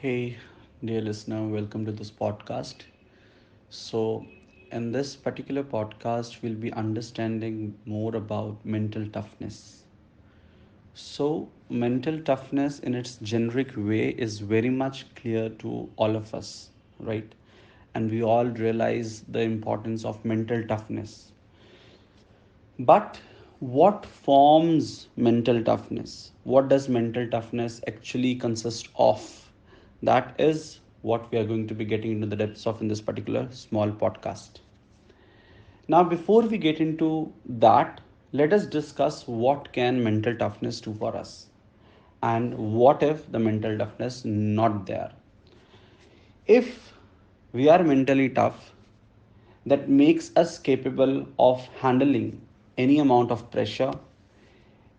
Hey, dear listener, welcome to this podcast. So, in this particular podcast, we'll be understanding more about mental toughness. So, mental toughness in its generic way is very much clear to all of us, right? And we all realize the importance of mental toughness. But what forms mental toughness? What does mental toughness actually consist of? That is what we are going to be getting into the depths of in this particular small podcast. Now, before we get into that, let us discuss what can mental toughness do for us and what if the mental toughness not there. If we are mentally tough, that makes us capable of handling any amount of pressure.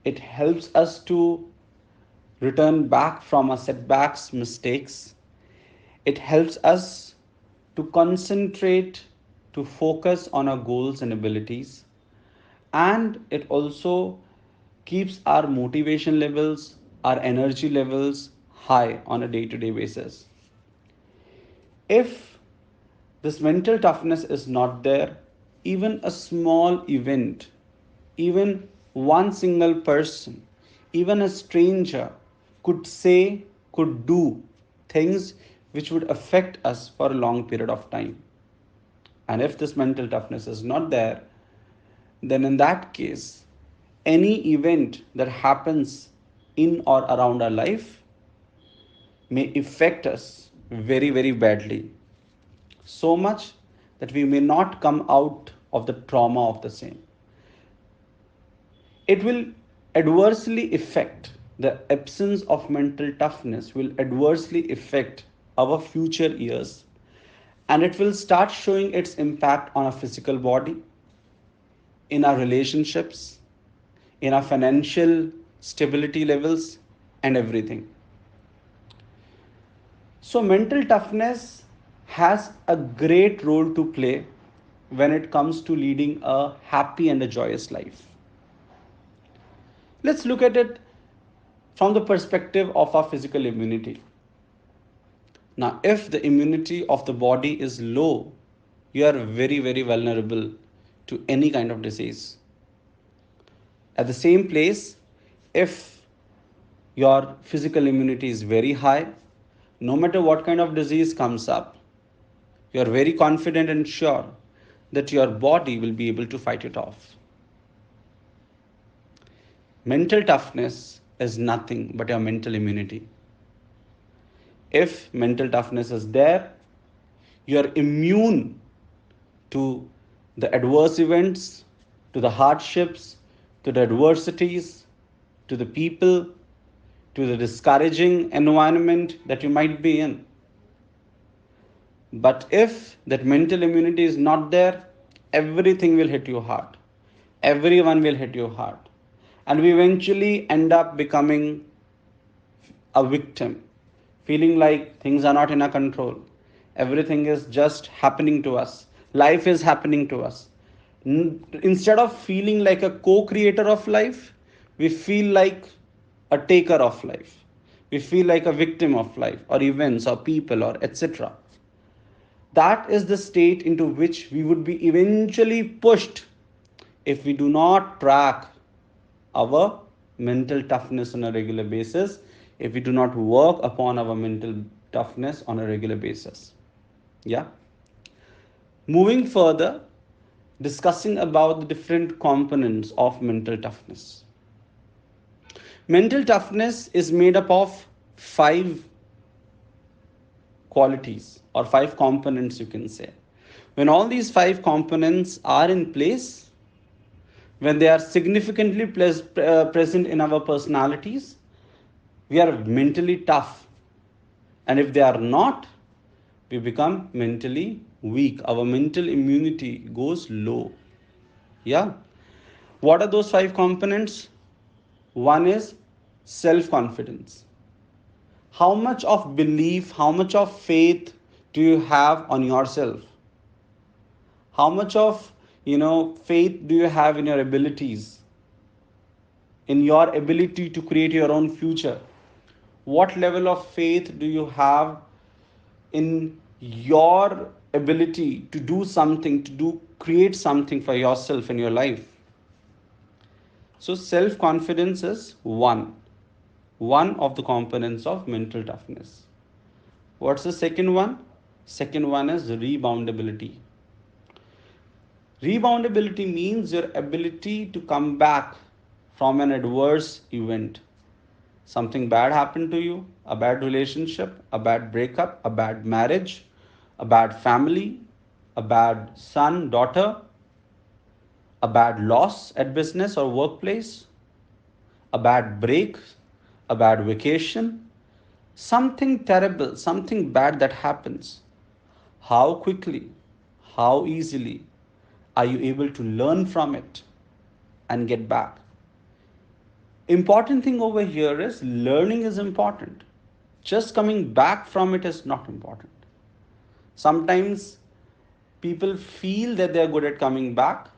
It helps us to return back from our setbacks, mistakes. It helps us to concentrate, to focus on our goals and abilities. And it also keeps our motivation levels, our energy levels high on a day to day basis. If this mental toughness is not there, even a small event, even one single person, even a stranger could say, could do things which would affect us for a long period of time. And if this mental toughness is not there, then in that case, any event that happens in or around our life may affect us very, very badly. So much that we may not come out of the trauma of the same. It will adversely affect the absence of mental toughness will adversely affect our future years, and it will start showing its impact on our physical body, in our relationships, in our financial stability levels, and everything. So, mental toughness has a great role to play when it comes to leading a happy and a joyous life. Let's look at it from the perspective of our physical immunity. Now, if the immunity of the body is low, you are very, very vulnerable to any kind of disease. At the same place, if your physical immunity is very high, no matter what kind of disease comes up, you are very confident and sure that your body will be able to fight it off. Mental toughness is nothing but your mental immunity. If mental toughness is there, you are immune to the adverse events, to the hardships, to the adversities, to the people, to the discouraging environment that you might be in. But if that mental immunity is not there, everything will hit you hard. Everyone will hit you hard. And we eventually end up becoming a victim, feeling like things are not in our control. Everything is just happening to us. Life is happening to us. Instead of feeling like a co creator of life, we feel like a taker of life. We feel like a victim of life or events or people or etc. That is the state into which we would be eventually pushed if we do not track our mental toughness on a regular basis, if we do not work upon our mental toughness on a regular basis. Yeah. Moving further, discussing about the different components of mental toughness. Mental toughness is made up of five qualities or five components, you can say. When all these five components are in place, when they are significantly present in our personalities, we are mentally tough. And if they are not, we become mentally weak. Our mental immunity goes low. Yeah. What are those five components? One is self confidence. How much of belief, how much of faith do you have on yourself? How much of faith do you have in your abilities, in your ability to create your own future? What level of faith do you have in your ability to do something, to do create something for yourself in your life? So self confidence is one of the components of mental toughness. What's the second one? Second one is reboundability. Reboundability means your ability to come back from an adverse event. Something bad happened to you, a bad relationship, a bad breakup, a bad marriage, a bad family, a bad son, daughter, a bad loss at business or workplace, a bad break, a bad vacation, something terrible, something bad that happens. How quickly, how easily are you able to learn from it and get back? Important thing over here is learning is important. Just coming back from it is not important. Sometimes people feel that they are good at coming back,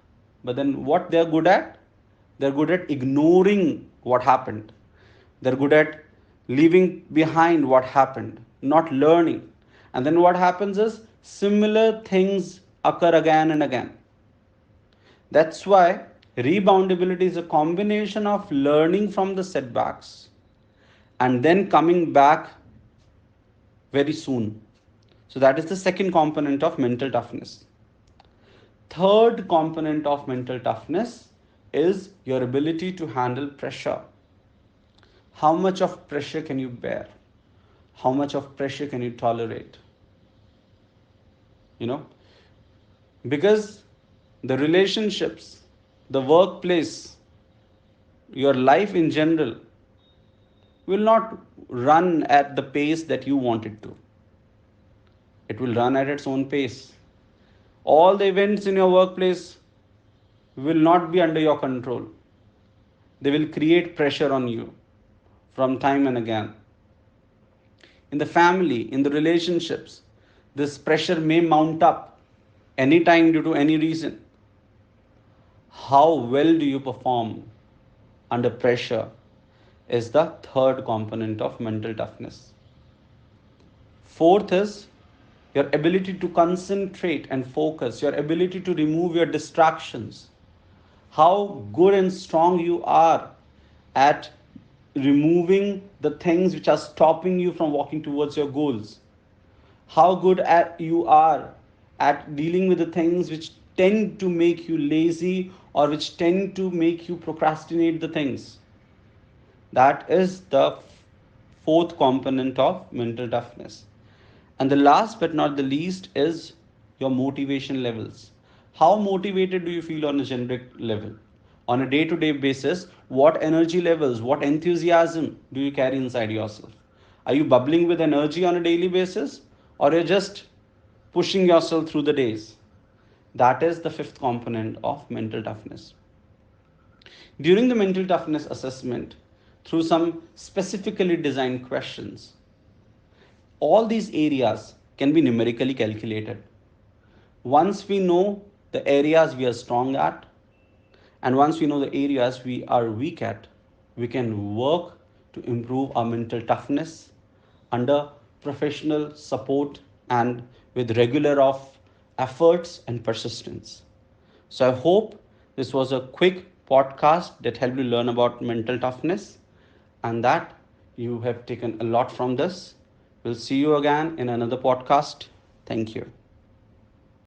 but then what they are good at? They're good at ignoring what happened. They're good at leaving behind what happened, not learning. And then what happens is similar things occur again and again. That's why reboundability is a combination of learning from the setbacks and then coming back very soon. So, that is the second component of mental toughness. Third component of mental toughness is your ability to handle pressure. How much of pressure can you bear? How much of pressure can you tolerate? You know, because the relationships, the workplace, your life in general will not run at the pace that you want it to. It will run at its own pace. All the events in your workplace will not be under your control. They will create pressure on you from time and again. In the family, in the relationships, this pressure may mount up anytime due to any reason. How well do you perform under pressure is the third component of mental toughness. Fourth is your ability to concentrate and focus, your ability to remove your distractions. How good and strong you are at removing the things which are stopping you from walking towards your goals. How good at you are at dealing with the things which tend to make you lazy or which tend to make you procrastinate the things. That is the fourth component of mental toughness. And the last but not the least is your motivation levels. How motivated do you feel on a generic level? On a day to day basis, what energy levels, what enthusiasm do you carry inside yourself? Are you bubbling with energy on a daily basis, or you're just pushing yourself through the days? That is the fifth component of mental toughness. During the mental toughness assessment, through some specifically designed questions, all these areas can be numerically calculated. Once we know the areas we are strong at, and once we know the areas we are weak at, we can work to improve our mental toughness under professional support and with regular of efforts and persistence. So I hope this was a quick podcast that helped you learn about mental toughness and that you have taken a lot from this. We'll see you again in another podcast. Thank you.